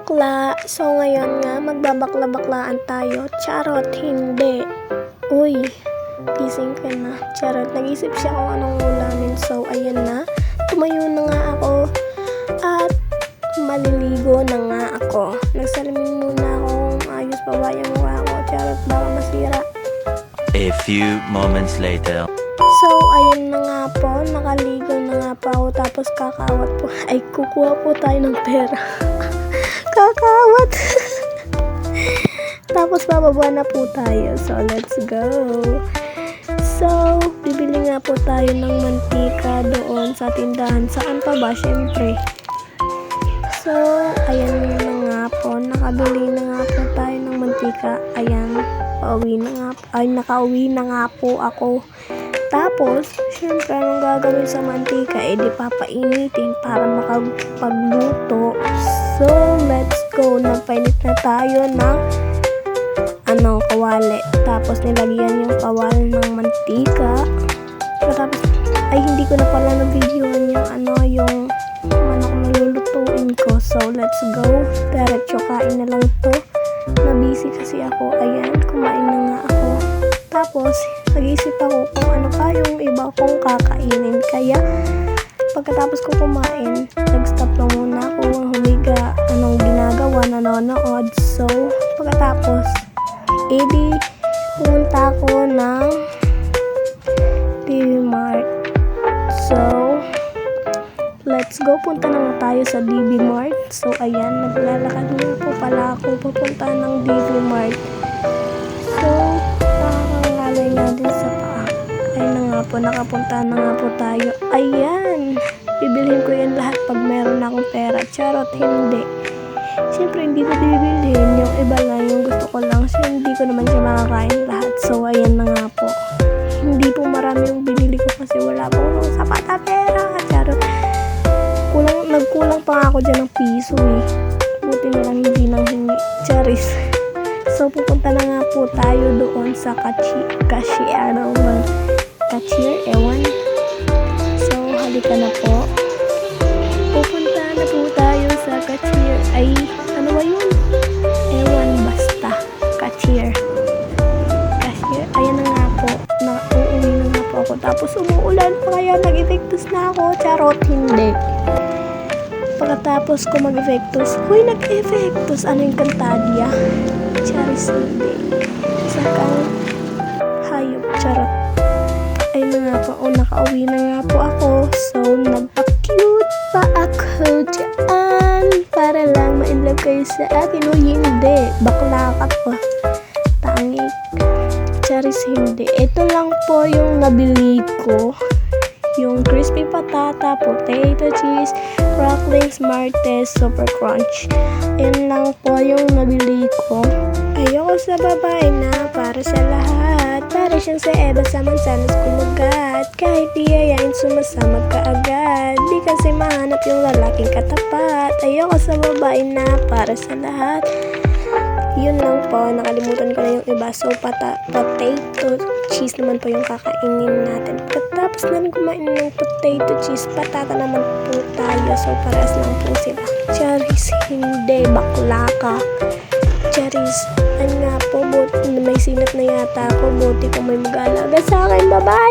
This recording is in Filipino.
bakla. So ngayon nga, magbabakla-baklaan tayo. Charot, hindi. Uy, gising ka na. Charot, nag-isip siya kung anong ulamin. So ayan na, tumayo na nga ako. At maliligo na nga ako. Nagsalamin muna ako kung ayos pa ba yung mukha ko. Charot, baka masira. A few moments later. So, ayun na nga po, nakaligo na nga po ako, tapos kakawat po, ay kukuha po tayo ng pera. Kakawat! Tapos bababa na po tayo, so let's go! So, bibili nga po tayo ng mantika doon sa tindahan, saan pa ba, syempre. So, ayan na nga po, nakabili na nga po tayo ng mantika, ayan, nakauwi na nga po ako. Tapos, syempre, anong gagawin sa mantika? Di papainitin para makapagluto. So, let's go. Nagpainit na tayo ng kawali. Tapos, nilagyan yung kawali ng mantika. Tapos, ay, hindi ko na pala na-videoan yung manok na lulutuin ko. So, let's go. Diretso kain na lang to. Nabisi kasi ako. Ayan, kumain na nga ako. Tapos, nag-iisip ako kung ano pa yung iba kong kakainin. Kaya, pagkatapos ko kumain, nag-stop lang muna ako, humiga, anong ginagawa, nanonood. So, pagkatapos, pumunta ako ng DB Mart. So, let's go. Punta na nga tayo sa DB Mart. So, ayan, naglalakad na po pala ako pupunta ng DB Mart. So, natin sa paa. Ayun na nga po, nakapunta na nga po tayo. Ayan! Bibilhin ko yan lahat pag meron akong pera. Charot, hindi. Siyempre, hindi ko bibilhin. Yung iba lang, yung gusto ko lang. So, hindi ko naman siya makakain lahat. So, ayan na nga po. Hindi po marami yung binili ko kasi wala po sapat na pera. Charot. Nagkulang pa nga ako dyan ng piso eh. Buti na lang hindi nang hingi. Charis. So, pupunta na nga po tayo doon sa cashier, ewan. So, halika na po. Pupunta na po tayo sa cashier. Ay, ano ba yun? Ewan, basta. Cashier. Ayan na nga po. Uuwi na nga po ako. Tapos, umuulan pa kaya nag-effectus na ako. Charot, hindi. Pagkatapos ko mag-effectus, huy, nag-effectus. Ano yung Cantadia? Charis, hindi. Isa kang hayop, charot. Ay na nga po, nakauwi na nga po ako. So, nagpa-cute pa ako dyan para lang ma-inlove kayo sa akin. O hindi, bakla ka pa. Tangik. Charis, hindi. Ito lang po yung nabili ko. Yung crispy patata, potato cheese, crackling Smarties, super crunch. Yan lang po yung nabili ko. Ayoko sa babae na para sa lahat. Para siyang sa Eva sa mansanas kumagat. Kahit di yayain sumasama ka agad. Di kasi mahanap yung lalaking katapat. Ayoko sa babae na para sa lahat. Yun lang po, nakalimutan ko na yung iba. So, potato cheese naman po yung kakainin natin. Tapos na kumain ng potato cheese, patata naman po tayo. So, paras lang po sila. Charis, hindi, bakla ka. Charis, ano nga po, may sinat na yata ako. Buti kung may mag-alaga sa akin. Bye-bye!